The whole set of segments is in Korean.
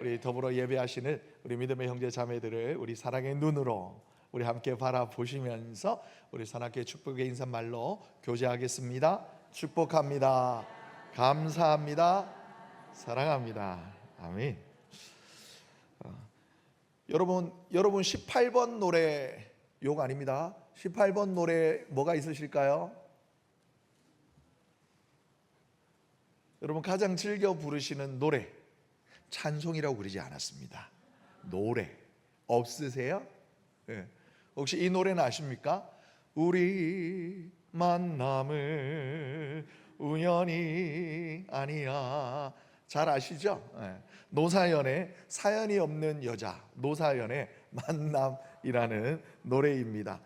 우리 더불어 예배하시는 우리 믿음의 형제 자매들을 우리 사랑의 눈으로 우리 함께 바라보시면서 우리 산악회 축복의 인사말로 교제하겠습니다. 축복합니다. 감사합니다. 사랑합니다. 아멘. 여러분 18번 노래 욕 아닙니다. 18번 노래 뭐가 있으실까요? 여러분 가장 즐겨 부르시는 노래 찬송이라고 그러지 않았습니다. 노래 없으세요? 네. 혹시 이 노래는 아십니까? 우리 만남을 우연이 아니야. 잘 아시죠? 네. 노사연의 사연이 없는 여자, 노사연의 만남이라는 노래입니다.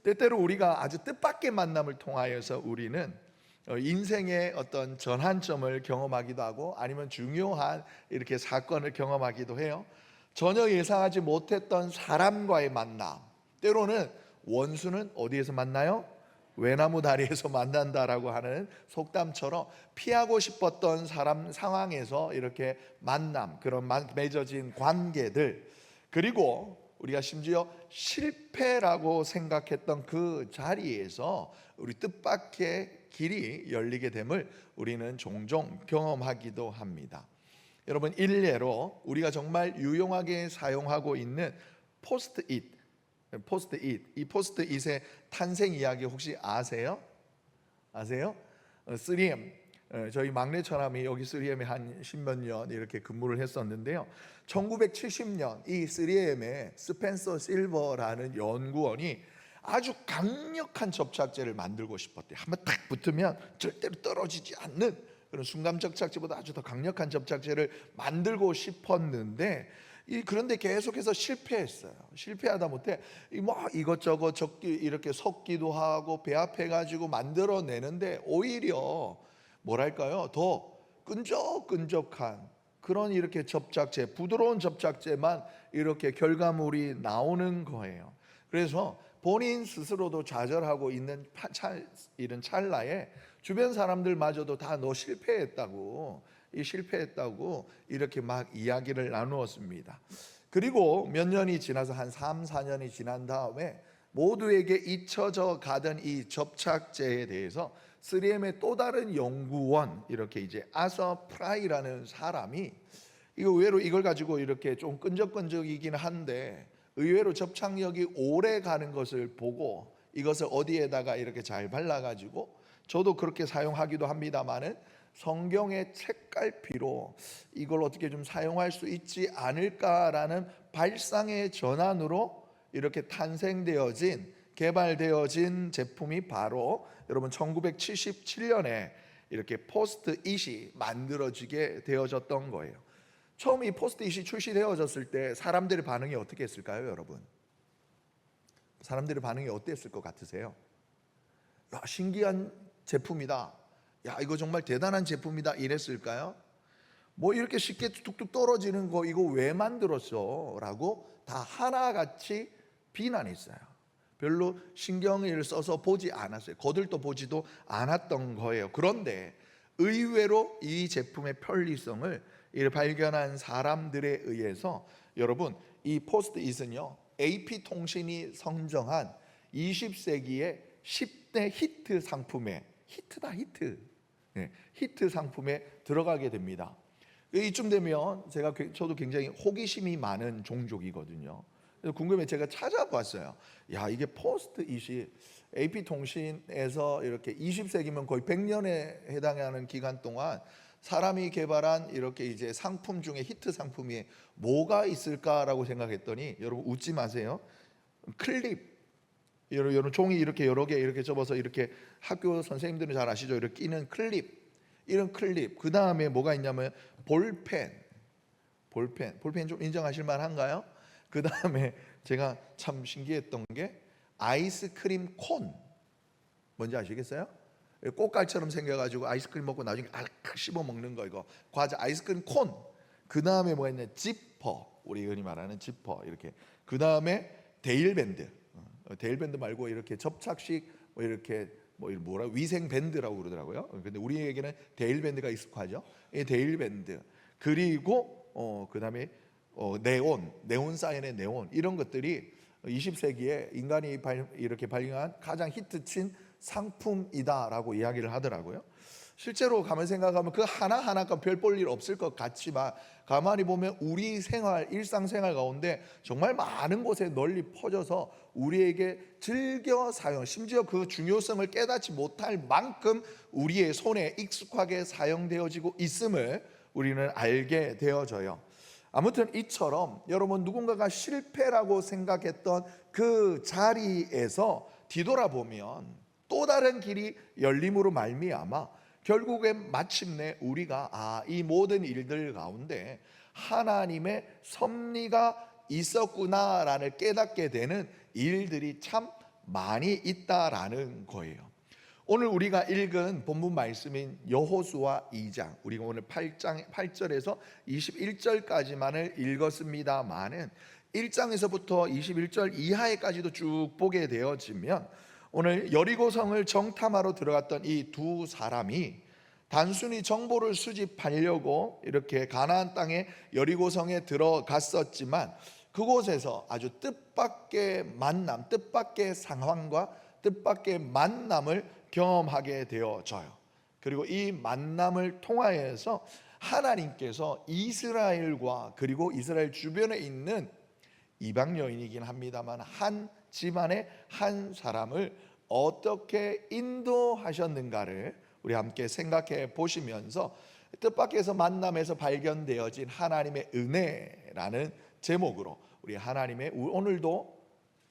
때때로 우리가 아주 뜻밖의 만남을 통하여서 우리는 인생의 어떤 전환점을 경험하기도 하고 아니면 중요한 이렇게 사건을 경험하기도 해요. 전혀 예상하지 못했던 사람과의 만남, 때로는 원수는 어디에서 만나요? 외나무 다리에서 만난다라고 하는 속담처럼 피하고 싶었던 사람 상황에서 이렇게 만남, 그런 맺어진 관계들, 그리고 우리가 심지어 실패라고 생각했던 그 자리에서 우리 뜻밖의 길이 열리게 됨을 우리는 종종 경험하기도 합니다. 여러분 일례로 우리가 정말 유용하게 사용하고 있는 포스트잇, 이 포스트잇의 탄생 이야기 혹시 아세요? 3M, 저희 막내 처남이 여기 3M에 한 10몇 년 이렇게 근무를 했었는데요. 1970년 이 3M의 스펜서 실버라는 연구원이 아주 강력한 접착제를 만들고 싶었대요. 한번 딱 붙으면 절대로 떨어지지 않는 그런 순감 접착제보다 아주 더 강력한 접착제를 만들고 싶었는데 그런데 계속해서 실패했어요. 실패하다 못해 이것저것 이렇게 섞기도 하고 배합해가지고 만들어내는데 오히려 뭐랄까요, 더 끈적끈적한 그런 이렇게 접착제, 부드러운 접착제만 이렇게 결과물이 나오는 거예요. 그래서 본인 스스로도 좌절하고 있는 이런 찰나에 주변 사람들마저도 다 너 실패했다고 이렇게 막 이야기를 나누었습니다. 그리고 몇 년이 지나서 한 3, 4년이 지난 다음에 모두에게 잊혀져 가던 이 접착제에 대해서 3M의 또 다른 연구원, 이렇게 이제 아서 프라이라는 사람이 의외로 이걸 가지고 이렇게 좀 끈적끈적이긴 한데 의외로 접착력이 오래 가는 것을 보고 이것을 어디에다가 이렇게 잘 발라가지고, 저도 그렇게 사용하기도 합니다만은 성경의 책갈피로 이걸 어떻게 좀 사용할 수 있지 않을까라는 발상의 전환으로 이렇게 개발되어진 제품이 바로 여러분 1977년에 이렇게 포스트잇이 만들어지게 되어졌던 거예요. 처음 이 포스트잇이 출시되어졌을 때 사람들의 반응이 어떻게 했을까요, 여러분? 사람들의 반응이 어땠을 것 같으세요? 야, 신기한 제품이다. 야, 이거 정말 대단한 제품이다. 이랬을까요? 뭐 이렇게 쉽게 뚝뚝 떨어지는 거 이거 왜 만들었어? 라고 다 하나같이 비난했어요. 별로 신경을 써서 보지 않았어요. 거들떠 보지도 않았던 거예요. 그런데 의외로 이 제품의 편리성을 발견한 사람들에 의해서 여러분 이 포스트잇은요 AP통신이 선정한 20세기의 10대 히트 상품에 히트 상품에 들어가게 됩니다. 이쯤 되면 저도 굉장히 호기심이 많은 종족이거든요. 그래서 궁금해 제가 찾아봤어요. 야, 이게 포스트잇이 AP통신에서 이렇게 20세기면 거의 100년에 해당하는 기간 동안 사람이 개발한 이렇게 이제 상품 중에 히트 상품이 뭐가 있을까라고 생각했더니, 여러분 웃지 마세요. 클립, 여러분 종이 이렇게 여러 개 이렇게 접어서 이렇게 학교 선생님들은 잘 아시죠? 이렇게 끼는 클립, 이런 클립. 그 다음에 뭐가 있냐면 볼펜 좀 인정하실 만한가요? 그 다음에 제가 참 신기했던 게 아이스크림 콘, 뭔지 아시겠어요? 꽃갈처럼 생겨가지고 아이스크림 먹고 나중에 알칵 씹어 먹는 거, 이거 과자 아이스크림 콘. 그 다음에 뭐가 있냐, 지퍼, 우리 흔히 말하는 지퍼 이렇게. 그 다음에 데일밴드 말고 이렇게 접착식 뭐 이렇게 뭐라 위생 밴드라고 그러더라고요. 근데 우리에게는 데일밴드가 익숙하죠. 이 데일밴드, 그리고 그다음에 네온 사인의 네온, 이런 것들이 20세기에 인간이 이렇게 발견한 가장 히트친 상품이다라고 이야기를 하더라고요. 실제로 가만 생각하면 그 하나하나가 별 볼 일 없을 것 같지만, 가만히 보면 우리 일상생활 가운데 정말 많은 곳에 널리 퍼져서 우리에게 즐겨 사용, 심지어 그 중요성을 깨닫지 못할 만큼 우리의 손에 익숙하게 사용되어지고 있음을 우리는 알게 되어져요. 아무튼 이처럼 여러분, 누군가가 실패라고 생각했던 그 자리에서 뒤돌아보면 또 다른 길이 열림으로 말미암아 결국엔 마침내 우리가 이 모든 일들 가운데 하나님의 섭리가 있었구나라는 깨닫게 되는 일들이 참 많이 있다라는 거예요. 오늘 우리가 읽은 본문 말씀인 여호수아 2장, 우리가 오늘 8절에서 21절까지만을 읽었습니다만은 1장에서부터 21절 이하에까지도 쭉 보게 되어지면, 오늘 여리고성을 정탐하러 들어갔던 이 두 사람이 단순히 정보를 수집하려고 이렇게 가나안 땅에 여리고성에 들어갔었지만, 그곳에서 아주 뜻밖의 만남, 뜻밖의 상황과 뜻밖의 만남을 경험하게 되어져요. 그리고 이 만남을 통하여서 하나님께서 이스라엘과 그리고 이스라엘 주변에 있는 이방 여인이긴 합니다만 한 집안의 한 사람을 어떻게 인도하셨는가를 우리 함께 생각해 보시면서, 뜻밖에서 만남에서 발견되어진 하나님의 은혜라는 제목으로 우리 하나님의 오늘도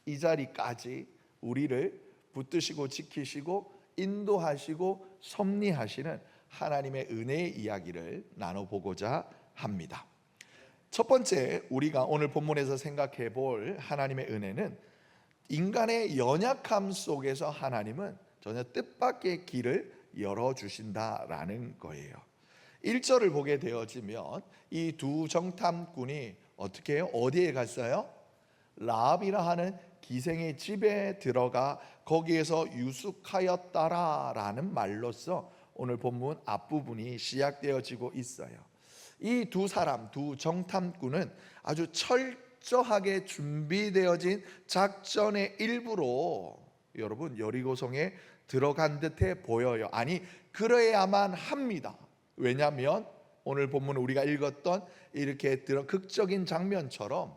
이 자리까지 우리를 붙드시고 지키시고 인도하시고 섭리하시는 하나님의 은혜의 이야기를 나눠보고자 합니다. 첫 번째, 우리가 오늘 본문에서 생각해 볼 하나님의 은혜는, 인간의 연약함 속에서 하나님은 전혀 뜻밖의 길을 열어주신다라는 거예요. 1절을 보게 되어지면 이 두 정탐꾼이 어떻게 해요? 어디에 갔어요? 라합이라 하는 기생의 집에 들어가 거기에서 유숙하였다라는 말로써 오늘 본문 앞부분이 시작되어지고 있어요. 이 두 사람, 두 정탐꾼은 아주 철저하게 준비되어진 작전의 일부로 여러분 여리고성에 들어간 듯해 보여요. 아니, 그래야만 합니다. 왜냐하면 오늘 본문 우리가 읽었던 이렇게 극적인 장면처럼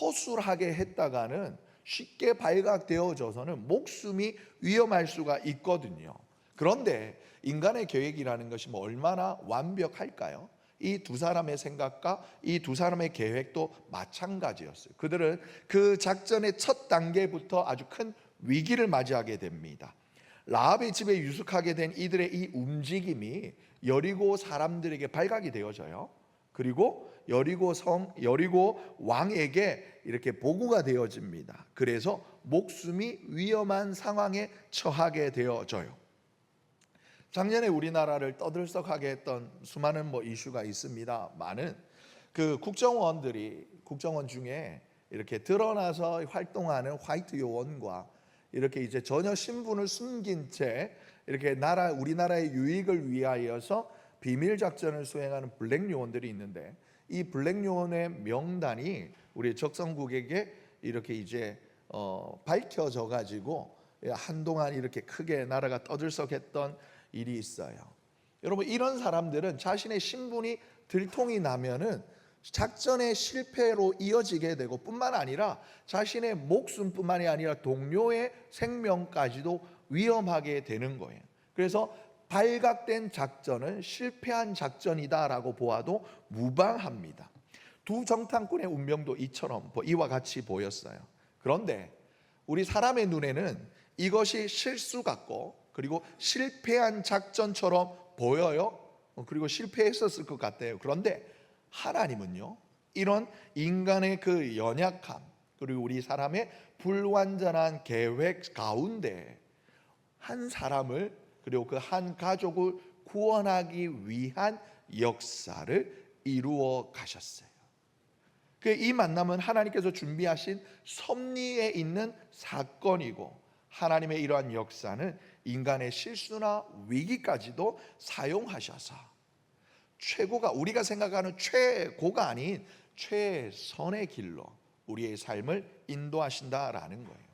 허술하게 했다가는 쉽게 발각되어져서는 목숨이 위험할 수가 있거든요. 그런데 인간의 계획이라는 것이 얼마나 완벽할까요? 이 두 사람의 생각과 이 두 사람의 계획도 마찬가지였어요. 그들은 그 작전의 첫 단계부터 아주 큰 위기를 맞이하게 됩니다. 라합의 집에 유숙하게 된 이들의 이 움직임이 여리고 사람들에게 발각이 되어져요. 그리고 여리고 왕에게 이렇게 보고가 되어집니다. 그래서 목숨이 위험한 상황에 처하게 되어져요. 작년에 우리나라를 떠들썩하게 했던 수많은 이슈가 있습니다만은, 그 국정원 중에 이렇게 드러나서 활동하는 화이트 요원과 이렇게 이제 전혀 신분을 숨긴 채 이렇게 우리나라의 유익을 위하여서 비밀 작전을 수행하는 블랙 요원들이 있는데, 이 블랙 요원의 명단이 우리 적성국에게 이렇게 이제 밝혀져 가지고 한동안 이렇게 크게 나라가 떠들썩했던 일이 있어요. 여러분, 이런 사람들은 자신의 신분이 들통이 나면은 작전의 실패로 이어지게 되고, 뿐만 아니라 자신의 목숨뿐만이 아니라 동료의 생명까지도 위험하게 되는 거예요. 그래서 발각된 작전은 실패한 작전이다라고 보아도 무방합니다. 두 정탐꾼의 운명도 이와 같이 보였어요. 그런데 우리 사람의 눈에는 이것이 실수 같고, 그리고 실패한 작전처럼 보여요. 그리고 실패했었을 것 같아요. 그런데 하나님은요, 이런 인간의 그 연약함, 그리고 우리 사람의 불완전한 계획 가운데 한 사람을, 그리고 그 한 가족을 구원하기 위한 역사를 이루어 가셨어요. 이 만남은 하나님께서 준비하신 섭리에 있는 사건이고, 하나님의 이러한 역사는 인간의 실수나 위기까지도 사용하셔서 최고가, 우리가 생각하는 최고가 아닌 최선의 길로 우리의 삶을 인도하신다라는 거예요.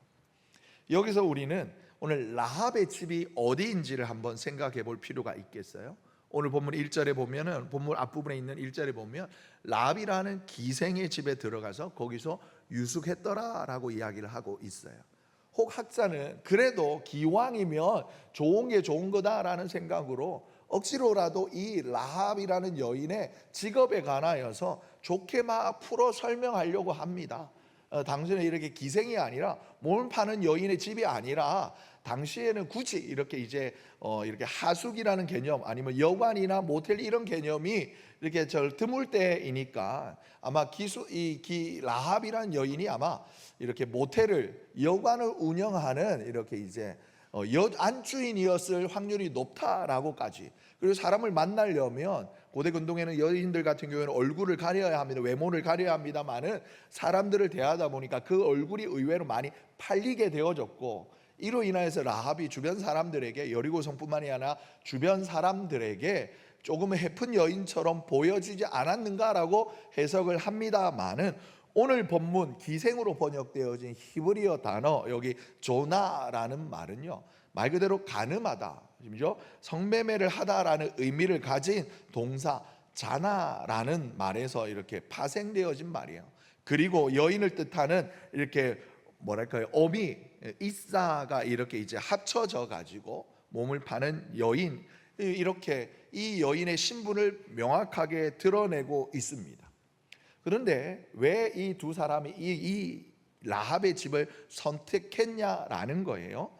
여기서 우리는 오늘 라합의 집이 어디인지를 한번 생각해 볼 필요가 있겠어요? 오늘 본문 1절에 보면은, 본문 앞부분에 있는 1절에 보면 라합이라는 기생의 집에 들어가서 거기서 유숙했더라라고 이야기를 하고 있어요. 혹 학자는 그래도 기왕이면 좋은 게 좋은 거다라는 생각으로 억지로라도 이 라합이라는 여인의 직업에 관하여서 좋게 막 풀어 설명하려고 합니다. 당신은 이렇게 기생이 아니라 몸을 파는 여인의 집이 아니라 당시에는 굳이 이렇게 이렇게 하숙이라는 개념, 아니면 여관이나 모텔 이런 개념이 이렇게 드물 때이니까 아마 라합이라는 여인이 아마 이렇게 모텔을, 여관을 운영하는 이렇게 안주인이었을 확률이 높다라고까지. 그리고 사람을 만나려면 고대 근동에는 여인들 같은 경우에는 얼굴을 가려야 합니다. 외모를 가려야 합니다만은 사람들을 대하다 보니까 그 얼굴이 의외로 많이 팔리게 되어졌고, 이로 인하여서 라합이 주변 사람들에게, 여리고성뿐만이 아니라 주변 사람들에게 조금 해픈 여인처럼 보여지지 않았는가라고 해석을 합니다만은, 오늘 본문 기생으로 번역되어진 히브리어 단어 여기 조나라는 말은요, 말 그대로 가늠하다, 성매매를 하다라는 의미를 가진 동사 자나라는 말에서 이렇게 파생되어진 말이에요. 그리고 여인을 뜻하는 이렇게 어미, 이사가 이렇게 합쳐져 가지고 몸을 파는 여인, 이렇게 이 여인의 신분을 명확하게 드러내고 있습니다. 그런데 왜 이 두 사람이 이 라합의 집을 선택했냐라는 거예요.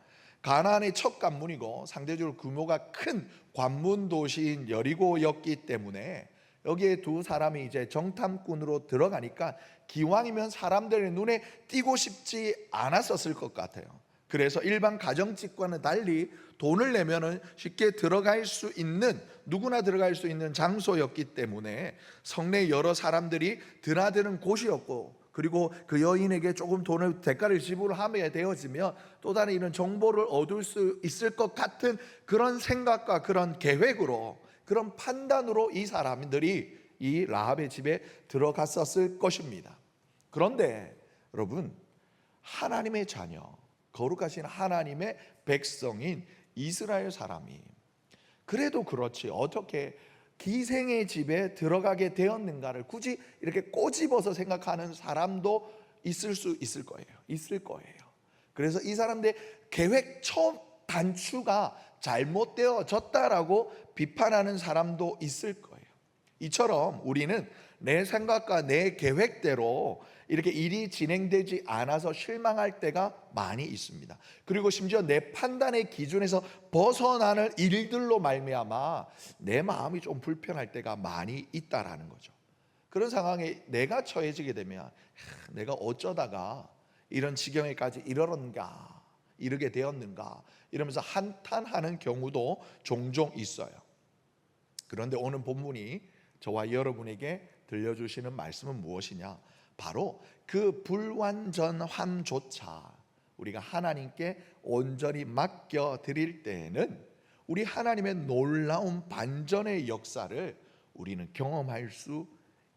가나안의 첫 관문이고 상대적으로 규모가 큰 관문 도시인 여리고였기 때문에 여기에 두 사람이 정탐꾼으로 들어가니까 기왕이면 사람들의 눈에 띄고 싶지 않았었을 것 같아요. 그래서 일반 가정집과는 달리 돈을 내면은 쉽게 들어갈 수 있는, 누구나 들어갈 수 있는 장소였기 때문에 성내 여러 사람들이 드나드는 곳이었고, 그리고 그 여인에게 조금 돈을 대가를 지불하게 되어지면 또 다른 이런 정보를 얻을 수 있을 것 같은 그런 생각과 그런 계획으로, 그런 판단으로 이 사람들이 이 라합의 집에 들어갔었을 것입니다. 그런데 여러분, 하나님의 자녀, 거룩하신 하나님의 백성인 이스라엘 사람이 그래도 그렇지 어떻게 기생의 집에 들어가게 되었는가를 굳이 이렇게 꼬집어서 생각하는 사람도 있을 수 있을 거예요. 그래서 이 사람들의 계획 첫 단추가 잘못되어졌다라고 비판하는 사람도 있을 거예요. 이처럼 우리는 내 생각과 내 계획대로 이렇게 일이 진행되지 않아서 실망할 때가 많이 있습니다. 그리고 심지어 내 판단의 기준에서 벗어나는 일들로 말미암아 내 마음이 좀 불편할 때가 많이 있다라는 거죠. 그런 상황에 내가 처해지게 되면 내가 어쩌다가 이런 지경에까지 이르게 되었는가 이러면서 한탄하는 경우도 종종 있어요. 그런데 오늘 본문이 저와 여러분에게 들려주시는 말씀은 무엇이냐? 바로 그 불완전함조차 우리가 하나님께 온전히 맡겨 드릴 때에는 우리 하나님의 놀라운 반전의 역사를 우리는 경험할 수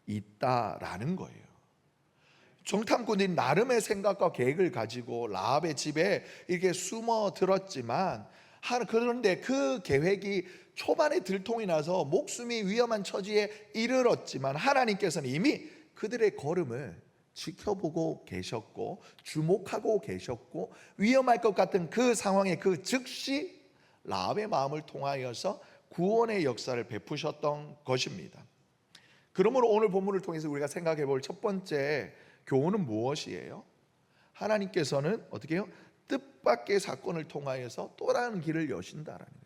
있다라는 거예요. 정탐꾼들이 나름의 생각과 계획을 가지고 라합의 집에 이렇게 숨어 들었지만, 그런데 그 계획이 초반에 들통이 나서 목숨이 위험한 처지에 이르렀지만 하나님께서는 이미 그들의 걸음을 지켜보고 계셨고 주목하고 계셨고, 위험할 것 같은 그 상황에 그 즉시 라합의 마음을 통하여서 구원의 역사를 베푸셨던 것입니다. 그러므로 오늘 본문을 통해서 우리가 생각해 볼 첫 번째 교훈은 무엇이에요? 하나님께서는 어떻게 해요? 뜻밖의 사건을 통하여서 또 다른 길을 여신다라는 거예요.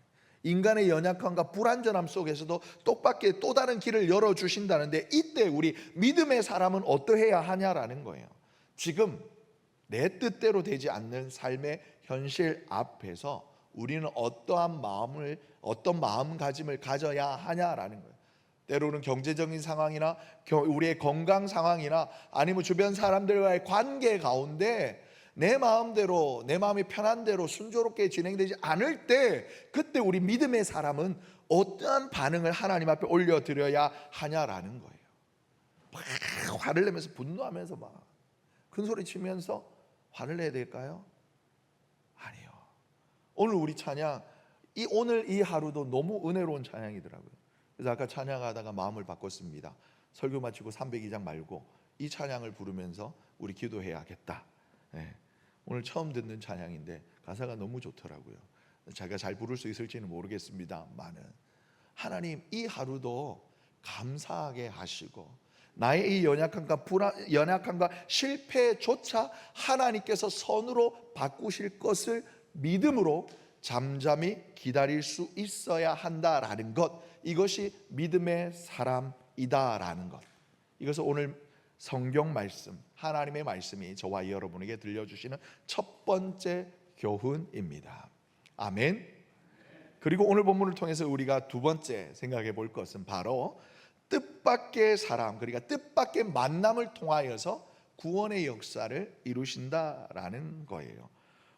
인간의 연약함과 불완전함 속에서도 뜻밖의 또 다른 길을 열어주신다는데, 이때 우리 믿음의 사람은 어떠해야 하냐라는 거예요. 지금 내 뜻대로 되지 않는 삶의 현실 앞에서 우리는 어떤 마음가짐을 가져야 하냐라는 거예요. 때로는 경제적인 상황이나 우리의 건강 상황이나 아니면 주변 사람들과의 관계 가운데 내 마음대로, 내 마음이 편한 대로 순조롭게 진행되지 않을 때, 그때 우리 믿음의 사람은 어떠한 반응을 하나님 앞에 올려드려야 하냐라는 거예요. 막 화를 내면서, 분노하면서 막 큰소리 치면서 화를 내야 될까요? 아니요. 오늘 우리 찬양, 오늘 이 하루도 너무 은혜로운 찬양이더라고요. 그래서 아까 찬양하다가 마음을 바꿨습니다. 설교 마치고 302장 말고 이 찬양을 부르면서 우리 기도해야겠다. 네. 오늘 처음 듣는 찬양인데 가사가 너무 좋더라고요. 제가 잘 부를 수 있을지는 모르겠습니다만은, 하나님 이 하루도 감사하게 하시고, 나의 이 연약함과 실패조차 하나님께서 선으로 바꾸실 것을 믿음으로 잠잠히 기다릴 수 있어야 한다라는 것, 이것이 믿음의 사람이다라는 것, 이것은 오늘 성경 말씀, 하나님의 말씀이 저와 여러분에게 들려주시는 첫 번째 교훈입니다. 아멘. 그리고 오늘 본문을 통해서 우리가 두 번째 생각해 볼 것은 바로 뜻밖의 사람, 그러니까 뜻밖의 만남을 통하여서 구원의 역사를 이루신다라는 거예요.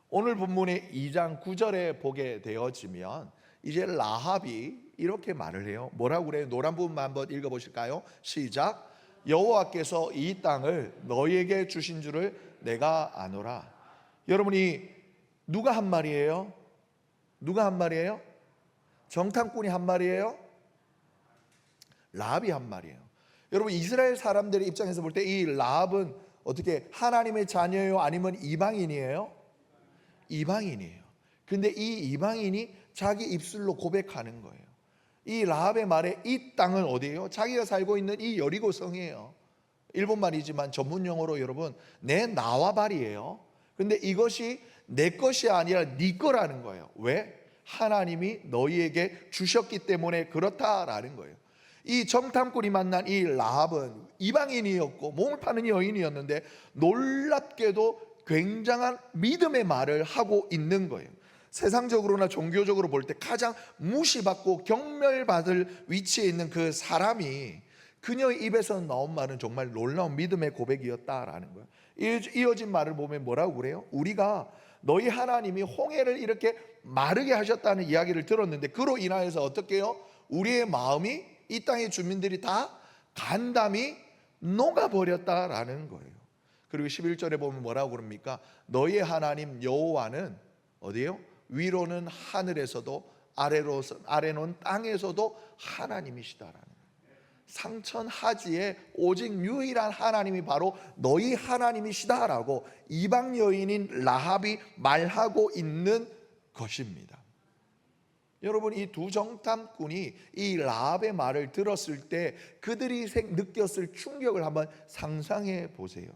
오늘 본문의 2장 9절에 보게 되어지면 이제 라합이 이렇게 말을 해요. 뭐라고 그래요? 노란 부분만 한번 읽어보실까요? 시작. 여호와께서 이 땅을 너희에게 주신 줄을 내가 아노라. 여러분이 누가 한 말이에요? 누가 한 말이에요? 정탐꾼이 한 말이에요? 라합이 한 말이에요. 여러분, 이스라엘 사람들의 입장에서 볼 때 이 라합은 어떻게 하나님의 자녀예요? 아니면 이방인이에요? 이방인이에요. 근데 이 이방인이 자기 입술로 고백하는 거예요. 이 라합의 말에 이 땅은 어디예요? 자기가 살고 있는 이 여리고성이에요. 일본 말이지만 전문 용어로 여러분 내 나와바리예요. 근데 이것이 내 것이 아니라 네 거라는 거예요. 왜? 하나님이 너희에게 주셨기 때문에 그렇다라는 거예요. 이 정탐꾼이 만난 이 라합은 이방인이었고 몸을 파는 여인이었는데 놀랍게도 굉장한 믿음의 말을 하고 있는 거예요. 세상적으로나 종교적으로 볼 때 가장 무시받고 경멸받을 위치에 있는 그 사람이, 그녀의 입에서 나온 말은 정말 놀라운 믿음의 고백이었다라는 거예요. 이어진 말을 보면 뭐라고 그래요? 우리가 너희 하나님이 홍해를 이렇게 마르게 하셨다는 이야기를 들었는데, 그로 인하여서 어떻게 해요? 우리의 마음이, 이 땅의 주민들이 다 간담이 녹아버렸다라는 거예요. 그리고 11절에 보면 뭐라고 그럽니까? 너희의 하나님 여호와는 어디예요? 위로는 하늘에서도 아래로는 땅에서도 하나님이시다라는 거예요. 상천하지에 오직 유일한 하나님이 바로 너희 하나님이시다라고 이방 여인인 라합이 말하고 있는 것입니다. 여러분, 이 두 정탐꾼이 이 라합의 말을 들었을 때 그들이 느꼈을 충격을 한번 상상해 보세요.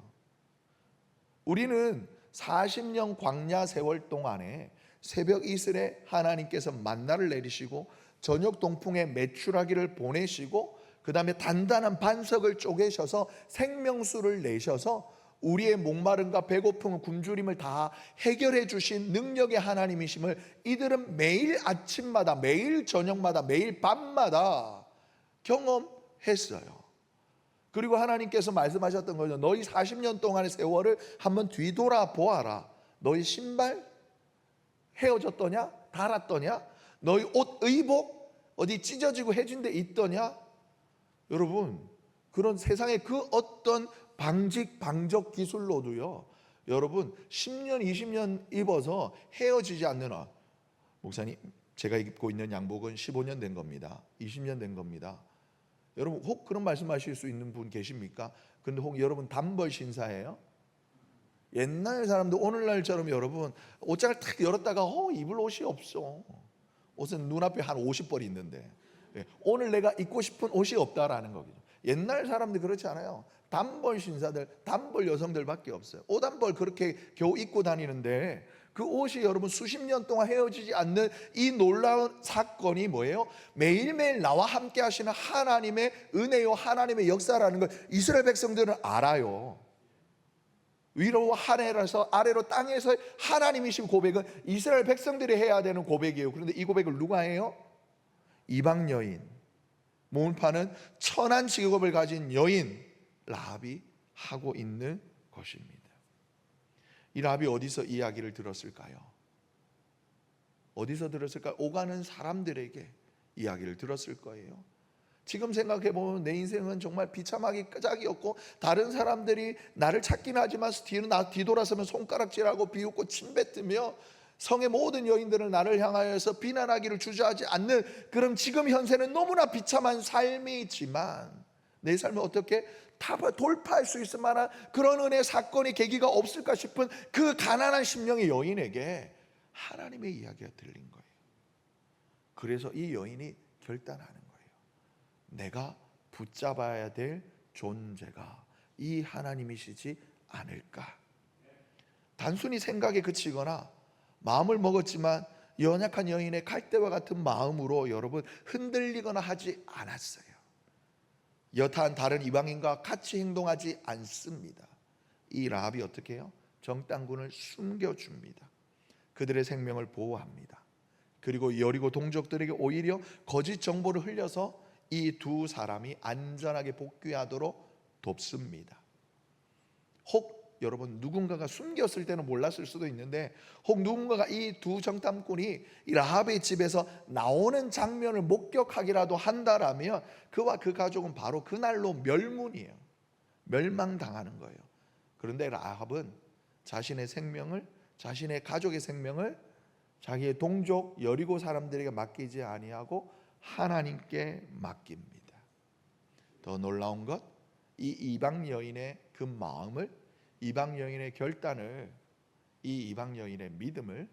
우리는 40년 광야 세월 동안에 새벽 이슬에 하나님께서 만나를 내리시고 저녁 동풍에 메추라기를 보내시고 그 다음에 단단한 반석을 쪼개셔서 생명수를 내셔서 우리의 목마름과 배고픔, 굶주림을 다 해결해 주신 능력의 하나님이심을 이들은 매일 아침마다, 매일 저녁마다, 매일 밤마다 경험했어요. 그리고 하나님께서 말씀하셨던 거죠. 너희 40년 동안의 세월을 한번 뒤돌아 보아라. 너희 신발 헤어졌더냐? 닳았더냐? 너희 옷, 의복 어디 찢어지고 해진 데 있더냐? 여러분, 그런 세상의 그 어떤 방적 기술로도요, 여러분 10년 20년 입어서 헤어지지 않는, 목사님 제가 입고 있는 양복은 15년 된 겁니다, 20년 된 겁니다. 여러분 혹 그런 말씀하실 수 있는 분 계십니까? 근데 혹 여러분 단벌 신사예요? 옛날 사람도 오늘날처럼 여러분 옷장을 탁 열었다가 입을 옷이 없어. 옷은 눈앞에 한 50벌이 있는데 오늘 내가 입고 싶은 옷이 없다라는 거죠. 옛날 사람들 그렇지 않아요. 단벌 신사들, 단벌 여성들밖에 없어요. 옷 한 벌 그렇게 겨우 입고 다니는데 그 옷이 여러분 수십 년 동안 헤어지지 않는 이 놀라운 사건이 뭐예요? 매일매일 나와 함께 하시는 하나님의 은혜요, 하나님의 역사라는 걸 이스라엘 백성들은 알아요. 위로 하늘에서 아래로 땅에서 하나님이신 고백은 이스라엘 백성들이 해야 되는 고백이에요. 그런데 이 고백을 누가 해요? 이방 여인, 몸을 파는 천한 직업을 가진 여인 라합이 하고 있는 것입니다. 이 라비 어디서 이야기를 들었을까요? 어디서 들었을까요? 오가는 사람들에게 이야기를 들었을 거예요. 지금 생각해보면 내 인생은 정말 비참하기 끄작이었고, 다른 사람들이 나를 찾긴 하지만 뒤돌아서면 손가락질하고 비웃고 침뱉으며 성의 모든 여인들은 나를 향하여서 비난하기를 주저하지 않는 그럼 지금 현세는 너무나 비참한 삶이지만 내 삶을 어떻게 돌파할 수 있을 만한 그런 은혜 사건이 계기가 없을까 싶은 그 가난한 심령의 여인에게 하나님의 이야기가 들린 거예요. 그래서 이 여인이 결단하는 거예요. 내가 붙잡아야 될 존재가 이 하나님이시지 않을까. 단순히 생각에 그치거나 마음을 먹었지만 연약한 여인의 갈대와 같은 마음으로 여러분 흔들리거나 하지 않았어요. 여타한 다른 이방인과 같이 행동하지 않습니다. 이 라합이 어떻게 해요? 정탐꾼을 숨겨줍니다. 그들의 생명을 보호합니다. 그리고 여리고 동족들에게 오히려 거짓 정보를 흘려서 이 두 사람이 안전하게 복귀하도록 돕습니다. 혹 여러분 누군가가 숨겼을 때는 몰랐을 수도 있는데, 혹 누군가가 이 두 정탐꾼이 이 라합의 집에서 나오는 장면을 목격하기라도 한다라면 그와 그 가족은 바로 그날로 멸문이에요. 멸망당하는 거예요. 그런데 라합은 자신의 생명을, 자신의 가족의 생명을 자기의 동족 여리고 사람들에게 맡기지 아니하고 하나님께 맡깁니다. 더 놀라운 것, 이 이방 여인의 그 마음을, 이방 여인의 결단을, 이 이방 여인의 믿음을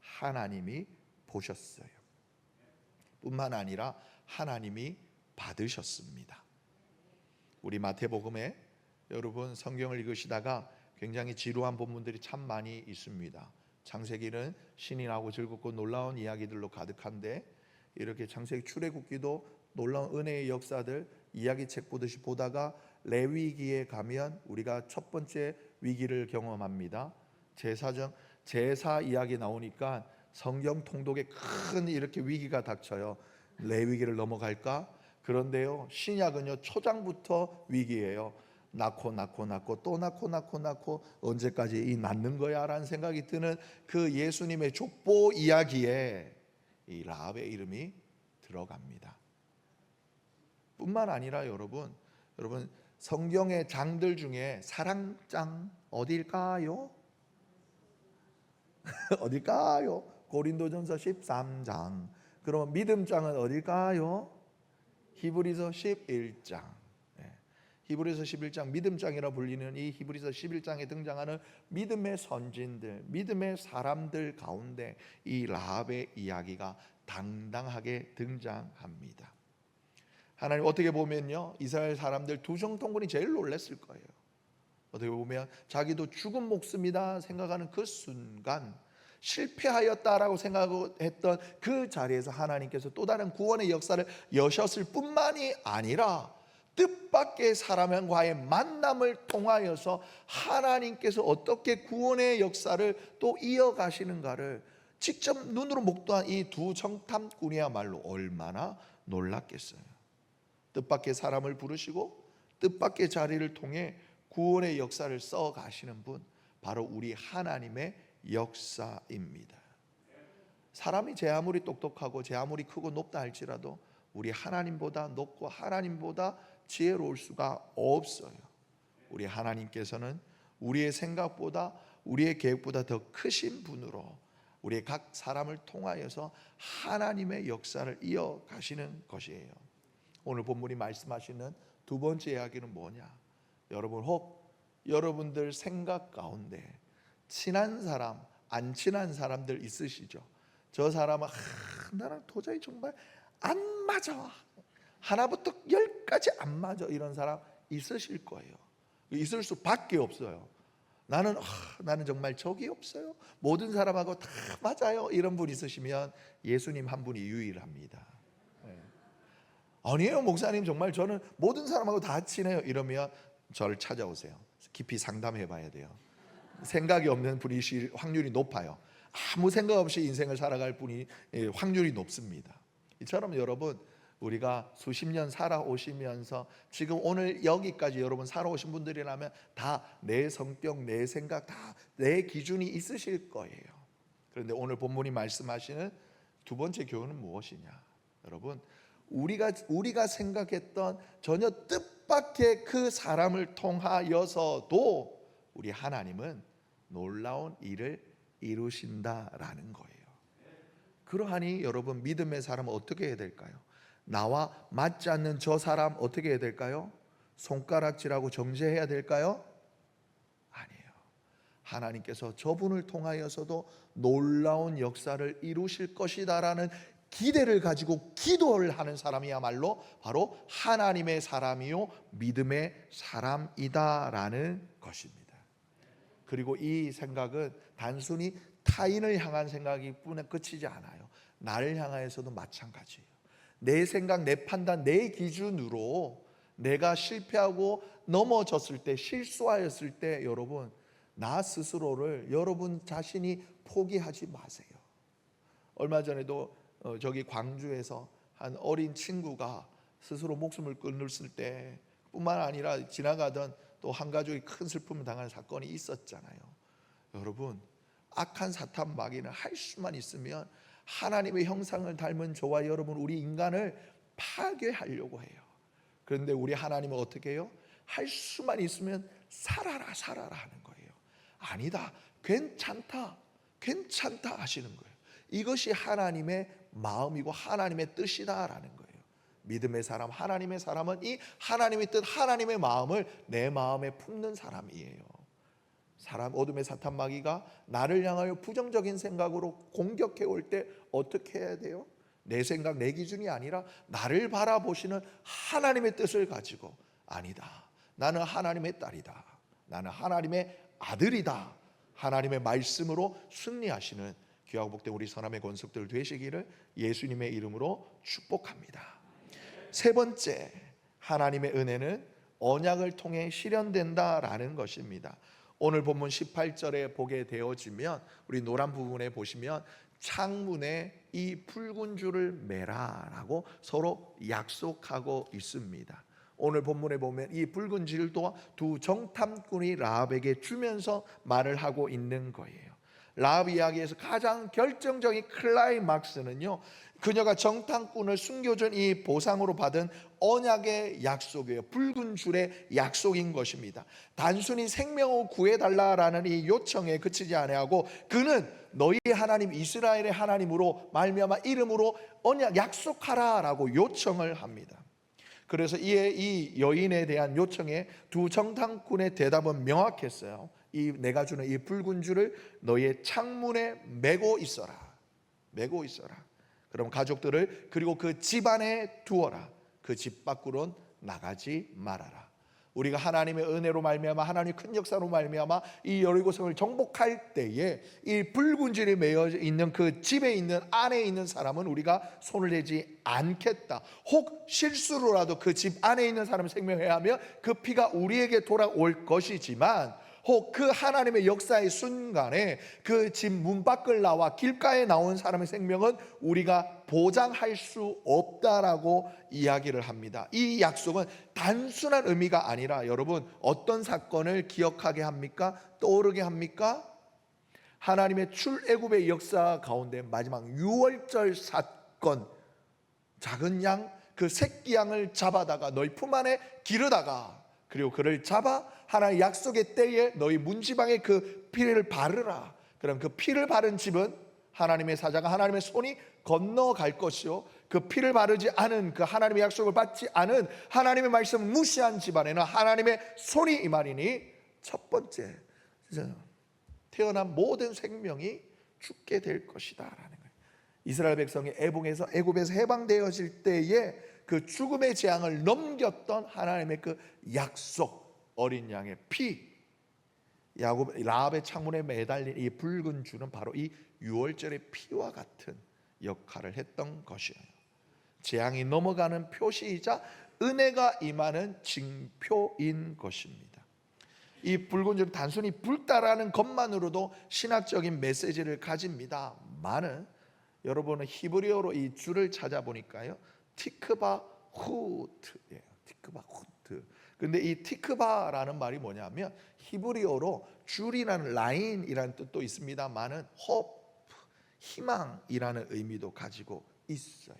하나님이 보셨어요. 뿐만 아니라 하나님이 받으셨습니다. 우리 마태복음에 여러분 성경을 읽으시다가 굉장히 지루한 본문들이 참 많이 있습니다. 창세기는 신이 나고 즐겁고 놀라운 이야기들로 가득한데, 이렇게 창세기 출애굽기도 놀라운 은혜의 역사들 이야기책 보듯이 보다가 레위기에 가면 우리가 첫 번째 위기를 경험합니다. 제사 이야기 나오니까 성경 통독에 큰 이렇게 위기가 닥쳐요. 레위기를 넘어갈까? 그런데요, 신약은요 초장부터 위기예요. 낳고 또 낳고 언제까지 이 낳는 거야? 라는 생각이 드는 그 예수님의 족보 이야기에 이 라합의 이름이 들어갑니다. 뿐만 아니라 여러분 성경의 장들 중에 사랑장 어딜까요? 어딜까요? 고린도전서 13장. 그럼 믿음장은 어딜까요? 히브리서 11장. 히브리서 11장, 믿음장이라 불리는 이 히브리서 11장에 등장하는 믿음의 선진들, 믿음의 사람들 가운데 이 라합의 이야기가 당당하게 등장합니다. 하나님 어떻게 보면요, 이스라엘 사람들 두 정탐꾼이 제일 놀랐을 거예요. 어떻게 보면 자기도 죽은 목숨이다 생각하는 그 순간, 실패하였다라고 생각했던 그 자리에서 하나님께서 또 다른 구원의 역사를 여셨을 뿐만이 아니라 뜻밖의 사람과의 만남을 통하여서 하나님께서 어떻게 구원의 역사를 또 이어가시는가를 직접 눈으로 목도한 이 두 정탐꾼이야말로 얼마나 놀랐겠어요. 뜻밖의 사람을 부르시고 뜻밖의 자리를 통해 구원의 역사를 써가시는 분, 바로 우리 하나님의 역사입니다. 사람이 제 아무리 똑똑하고 제 아무리 크고 높다 할지라도 우리 하나님보다 높고 하나님보다 지혜로울 수가 없어요. 우리 하나님께서는 우리의 생각보다, 우리의 계획보다 더 크신 분으로 우리의 각 사람을 통하여서 하나님의 역사를 이어가시는 것이에요. 오늘 본문이 말씀하시는 두 번째 이야기는 뭐냐? 여러분, 혹 여러분들 생각 가운데 친한 사람, 안 친한 사람들 있으시죠? 저 사람은 나랑 도저히 정말 안 맞아, 하나부터 열까지 안 맞아, 이런 사람 있으실 거예요. 있을 수밖에 없어요. 나는 정말 적이 없어요, 모든 사람하고 다 맞아요, 이런 분 있으시면 예수님 한 분이 유일합니다. 아니에요 목사님, 정말 저는 모든 사람하고 다 친해요, 이러면 저를 찾아오세요. 깊이 상담해 봐야 돼요. 생각이 없는 분이실 확률이 높아요. 아무 생각 없이 인생을 살아갈 분이 확률이 높습니다. 이처럼 여러분, 우리가 수십 년 살아오시면서 지금 오늘 여기까지 여러분 살아오신 분들이라면 다 내 성격, 내 생각, 다 내 기준이 있으실 거예요. 그런데 오늘 본문이 말씀하시는 두 번째 교훈은 무엇이냐? 여러분, 우리가 생각했던 전혀 뜻밖의 그 사람을 통하여서도 우리 하나님은 놀라운 일을 이루신다라는 거예요. 그러하니 여러분, 믿음의 사람은 어떻게 해야 될까요? 나와 맞지 않는 저 사람 어떻게 해야 될까요? 손가락질하고 정죄해야 될까요? 아니에요. 하나님께서 저분을 통하여서도 놀라운 역사를 이루실 것이다라는 기대를 가지고 기도를 하는 사람이야말로 바로 하나님의 사람이요 믿음의 사람이다라는 것입니다. 그리고 이 생각은 단순히 타인을 향한 생각이 뿐에 그치지 않아요. 나를 향하여서도 마찬가지예요. 내 생각, 내 판단, 내 기준으로 내가 실패하고 넘어졌을 때, 실수하였을 때 여러분, 나 스스로를 여러분 자신이 포기하지 마세요. 얼마 전에도 저기 광주에서 한 어린 친구가 스스로 목숨을 끊었을 때 뿐만 아니라 지나가던 또 한 가족이 큰 슬픔을 당하는 사건이 있었잖아요. 여러분, 악한 사탄 마귀는 할 수만 있으면 하나님의 형상을 닮은 저와 여러분 우리 인간을 파괴하려고 해요. 그런데 우리 하나님은 어떻게 해요? 할 수만 있으면 살아라 살아라 하는 거예요. 아니다, 괜찮다 하시는 거예요. 이것이 하나님의 마음이고 하나님의 뜻이다라는 거예요. 믿음의 사람, 하나님의 사람은 이 하나님의 뜻, 하나님의 마음을 내 마음에 품는 사람이에요. 어둠의 사탄 마귀가 나를 향하여 부정적인 생각으로 공격해 올 때 어떻게 해야 돼요? 내 생각, 내 기준이 아니라 나를 바라보시는 하나님의 뜻을 가지고, 아니다, 나는 하나님의 딸이다, 나는 하나님의 아들이다, 하나님의 말씀으로 승리하시는 귀하고 복된 우리 선함의 권속들 되시기를 예수님의 이름으로 축복합니다. 세 번째, 하나님의 은혜는 언약을 통해 실현된다라는 것입니다. 오늘 본문 18절에 보게 되어지면 우리 노란 부분에 보시면 창문에 이 붉은 줄을 매라라고 서로 약속하고 있습니다. 오늘 본문에 보면 이 붉은 줄도 두 정탐꾼이 라합에게 주면서 말을 하고 있는 거예요. 라합 이야기에서 가장 결정적인 클라이막스는요, 그녀가 정탐꾼을 숨겨준 이 보상으로 받은 언약의 약속이에요. 붉은 줄의 약속인 것입니다. 단순히 생명을 구해달라라는 이 요청에 그치지 아니하고 그는 너희 하나님 이스라엘의 하나님으로 말미암아 이름으로 언약 약속하라라고 요청을 합니다. 그래서 이 여인에 대한 요청에 두 정탐꾼의 대답은 명확했어요. 내가 주는 이 붉은 줄을 너희의 창문에 매고 있어라. 그럼 가족들을 그리고 그 집 안에 두어라. 그 집 밖으로는 나가지 말아라. 우리가 하나님의 은혜로 말미암아 하나님의 큰 역사로 말미암아 이 여리고성을 정복할 때에 이 붉은 줄이 매여 있는 그 집에 있는 안에 있는 사람은 우리가 손을 대지 않겠다. 혹 실수로라도 그 집 안에 있는 사람을 생명해야 하며 그 피가 우리에게 돌아올 것이지만 혹 그 하나님의 역사의 순간에 그 집 문 밖을 나와 길가에 나온 사람의 생명은 우리가 보장할 수 없다라고 이야기를 합니다. 이 약속은 단순한 의미가 아니라 여러분 어떤 사건을 기억하게 합니까? 떠오르게 합니까? 하나님의 출애굽의 역사 가운데 마지막 유월절 사건, 작은 양, 그 새끼 양을 잡아다가 너희 품 안에 기르다가 그리고 그를 잡아 하나님의 약속의 때에 너희 문지방에 그 피를 바르라. 그럼 그 피를 바른 집은 하나님의 사자가 하나님의 손이 건너갈 것이요, 그 피를 바르지 않은, 그 하나님의 약속을 받지 않은, 하나님의 말씀을 무시한 집안에는 하나님의 손이 임하리니 첫 번째 태어난 모든 생명이 죽게 될 것이다 라는 거예요. 이스라엘 백성이 애굽에서 해방되어질 때에 그 죽음의 재앙을 넘겼던 하나님의 그 약속, 어린 양의 피, 라합의 창문에 매달린 이 붉은 줄은 바로 이 유월절의 피와 같은 역할을 했던 것이에요. 재앙이 넘어가는 표시이자 은혜가 임하는 징표인 것입니다. 이 붉은 줄은 단순히 붉다라는 것만으로도 신학적인 메시지를 가집니다. 많은 여러분은 히브리어로 이 줄을 찾아보니까요, 티크바 후트예요. 티크바 후트. 근데 이 티크바라는 말이 뭐냐면 히브리어로 줄이라는 라인이라는 뜻도 있습니다만은 hope, 희망이라는 의미도 가지고 있어요.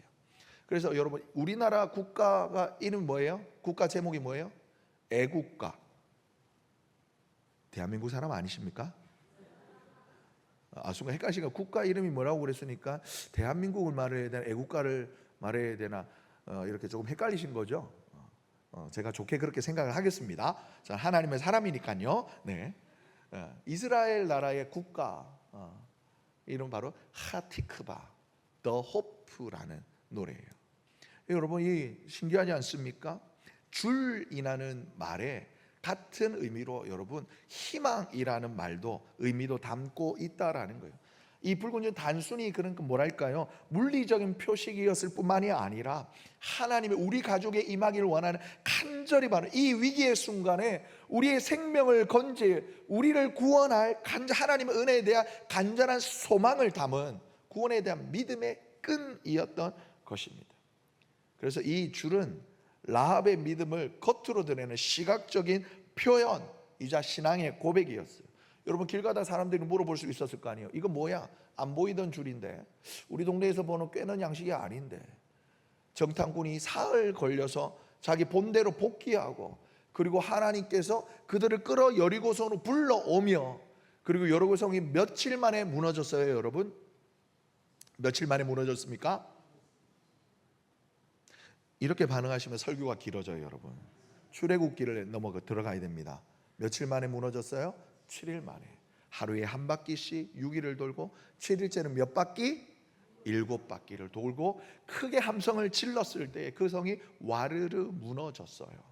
그래서 여러분 우리나라 국가가 이름 뭐예요? 국가 제목이 뭐예요? 애국가. 대한민국 사람 아니십니까? 순간 헷갈리니까 국가 이름이 뭐라고 그랬으니까 대한민국을 말해야 되나 애국가를 말해야 되나 이렇게 조금 헷갈리신 거죠. 제가 좋게 그렇게 생각을 하겠습니다. 자, 하나님의 사람이니까요. 네, 이스라엘 나라의 국가 이름 바로 하티크바, 더 호프라는 노래예요. 여러분 이 신기하지 않습니까? 줄이라는 말에 같은 의미로 여러분 희망이라는 말도 의미도 담고 있다라는 거예요. 이 붉은 줄 단순히 그런 뭐랄까요 물리적인 표식이었을 뿐만이 아니라 하나님의 우리 가족에 임하기를 원하는 간절히 바라는 이 위기의 순간에 우리의 생명을 건지 우리를 구원할 하나님의 은혜에 대한 간절한 소망을 담은 구원에 대한 믿음의 끈이었던 것입니다. 그래서 이 줄은 라합의 믿음을 겉으로 드러내는 시각적인 표현이자 신앙의 고백이었어요. 여러분 길 가다 사람들이 물어볼 수 있었을 거 아니에요. 이거 뭐야? 안 보이던 줄인데 우리 동네에서 보는 꿰는 양식이 아닌데 정탐꾼이 사흘 걸려서 자기 본대로 복귀하고 그리고 하나님께서 그들을 끌어 여리고성으로 불러오며 그리고 여리고성이 며칠 만에 무너졌어요. 여러분 며칠 만에 무너졌습니까? 이렇게 반응하시면 설교가 길어져요. 여러분 출애굽기를 넘어 들어가야 됩니다. 며칠 만에 무너졌어요? 7일 만에. 하루에 한 바퀴씩 6일을 돌고 7일째는 몇 바퀴? 7바퀴를 돌고 크게 함성을 질렀을 때 그 성이 와르르 무너졌어요.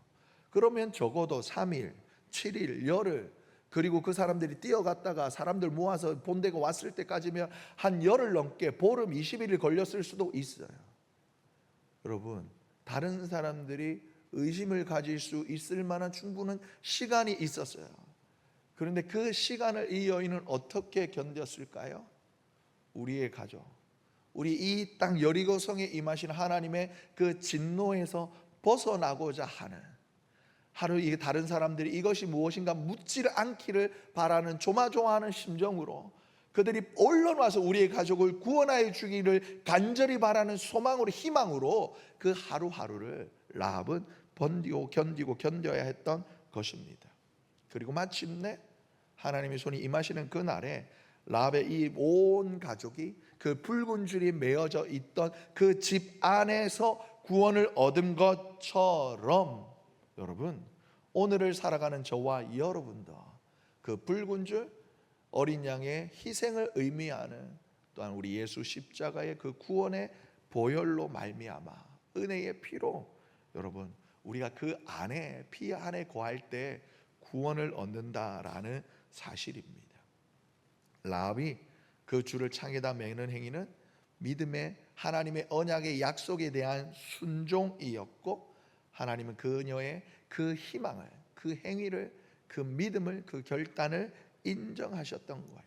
그러면 적어도 3일, 7일, 열흘 그리고 그 사람들이 뛰어갔다가 사람들 모아서 본대가 왔을 때까지면 한 열흘 넘게 보름 20일이 걸렸을 수도 있어요. 여러분 다른 사람들이 의심을 가질 수 있을 만한 충분한 시간이 있었어요. 그런데 그 시간을 이 여인은 어떻게 견뎠을까요? 우리의 가족, 우리 이 땅 여리고성에 임하신 하나님의 그 진노에서 벗어나고자 하는 하루 이 다른 사람들이 이것이 무엇인가 묻지를 않기를 바라는 조마조마하는 심정으로 그들이 얼른 와서 우리의 가족을 구원하여 주기를 간절히 바라는 소망으로 희망으로 그 하루하루를 라합은 견디고 견뎌야 했던 것입니다. 그리고 마침내 하나님의 손이 임하시는 그날에 라합의 이 온 가족이 그 붉은 줄이 메어져 있던 그 집 안에서 구원을 얻은 것처럼 여러분 오늘을 살아가는 저와 여러분도 그 붉은 줄 어린 양의 희생을 의미하는 또한 우리 예수 십자가의 그 구원의 보혈로 말미암아 은혜의 피로 여러분 우리가 그 안에 피 안에 거할 때 구원을 얻는다라는 사실입니다. 라합이 그 줄을 창에다 매는 행위는 믿음의 하나님의 언약의 약속에 대한 순종이었고 하나님은 그녀의 그 희망을 그 행위를 그 믿음을 그 결단을 인정하셨던 거예요.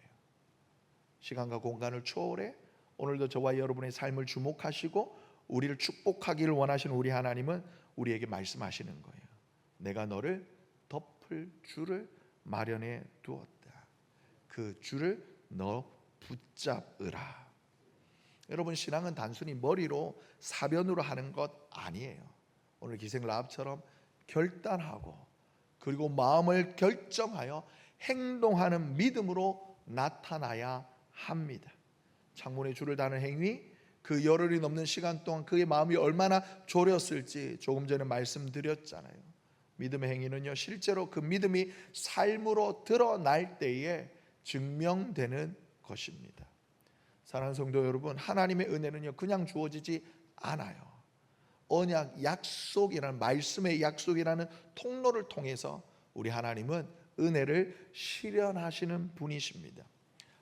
시간과 공간을 초월해 오늘도 저와 여러분의 삶을 주목하시고 우리를 축복하기를 원하시는 우리 하나님은 우리에게 말씀하시는 거예요. 내가 너를 덮을 줄을 마련해 두었다. 그 줄을 너 붙잡으라. 여러분 신앙은 단순히 머리로 사변으로 하는 것 아니에요. 오늘 기생 라합처럼 결단하고 그리고 마음을 결정하여 행동하는 믿음으로 나타나야 합니다. 창문에 줄을 다는 행위 그 열흘이 넘는 시간 동안 그의 마음이 얼마나 졸였을지 조금 전에 말씀드렸잖아요. 믿음의 행위는요 실제로 그 믿음이 삶으로 드러날 때에 증명되는 것입니다. 사랑하는 성도 여러분 하나님의 은혜는요 그냥 주어지지 않아요. 언약 약속이라는 말씀의 약속이라는 통로를 통해서 우리 하나님은 은혜를 실현하시는 분이십니다.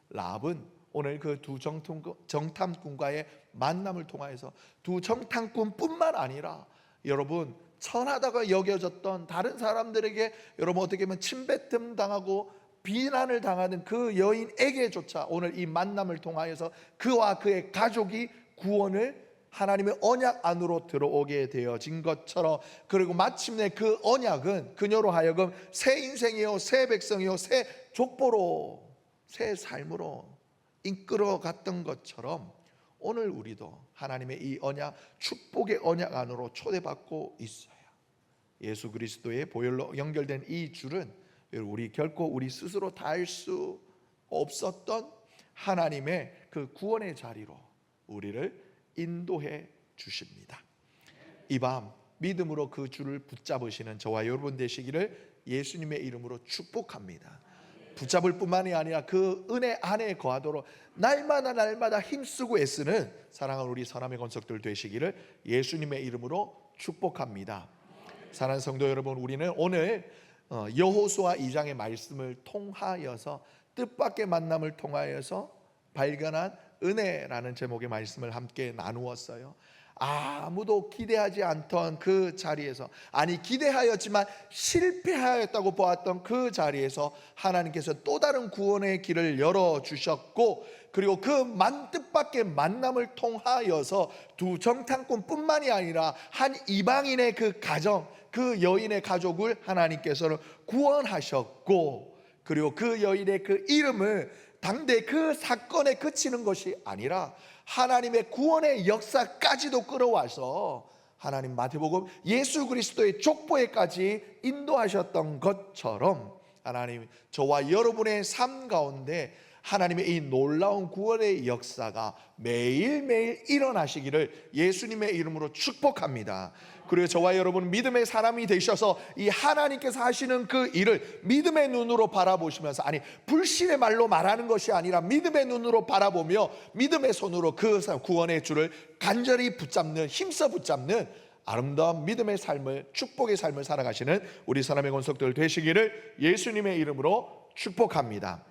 라합은 오늘 그 두 정탐꾼과의 만남을 통하여서 두 정탐꾼뿐만 아니라 여러분 선하다가 여겨졌던 다른 사람들에게 여러분 어떻게 보면 침뱉음 당하고 비난을 당하는 그 여인에게조차 오늘 이 만남을 통하여서 그와 그의 가족이 구원을 하나님의 언약 안으로 들어오게 되어진 것처럼, 그리고 마침내 그 언약은 그녀로 하여금 새 인생이요, 새 백성이요, 새 족보로, 새 삶으로 이끌어갔던 것처럼 오늘 우리도 하나님의 이 언약, 축복의 언약 안으로 초대받고 있어요. 예수 그리스도의 보혈로 연결된 이 줄은 우리 결코 우리 스스로 다 할 수 없었던 하나님의 그 구원의 자리로 우리를 인도해 주십니다. 이 밤 믿음으로 그 줄을 붙잡으시는 저와 여러분 되시기를 예수님의 이름으로 축복합니다. 붙잡을 뿐만이 아니라 그 은혜 안에 거하도록 날마다 힘쓰고 애쓰는 사랑하는 우리 선함의 권속들 되시기를 예수님의 이름으로 축복합니다. 사랑하는 성도 여러분, 우리는 오늘 여호수아 2장의 말씀을 통하여서 뜻밖의 만남을 통하여서 발견한 은혜라는 제목의 말씀을 함께 나누었어요. 아무도 기대하지 않던 그 자리에서, 아니 기대하였지만 실패하였다고 보았던 그 자리에서 하나님께서 또 다른 구원의 길을 열어주셨고, 그리고 그 뜻밖의 만남을 통하여서 두 정탐꾼뿐만이 아니라 한 이방인의 그 가정, 그 여인의 가족을 하나님께서는 구원하셨고, 그리고 그 여인의 그 이름을 당대 그 사건에 그치는 것이 아니라 하나님의 구원의 역사까지도 끌어와서 하나님 마태복음 예수 그리스도의 족보에까지 인도하셨던 것처럼, 하나님 저와 여러분의 삶 가운데 하나님의 이 놀라운 구원의 역사가 매일매일 일어나시기를 예수님의 이름으로 축복합니다. 그리고 저와 여러분 믿음의 사람이 되셔서 이 하나님께서 하시는 그 일을 믿음의 눈으로 바라보시면서, 아니 불신의 말로 말하는 것이 아니라 믿음의 눈으로 바라보며 믿음의 손으로 그 구원의 줄을 간절히 붙잡는, 힘써 붙잡는 아름다운 믿음의 삶을, 축복의 삶을 살아가시는 우리 사람의 권속들 되시기를 예수님의 이름으로 축복합니다.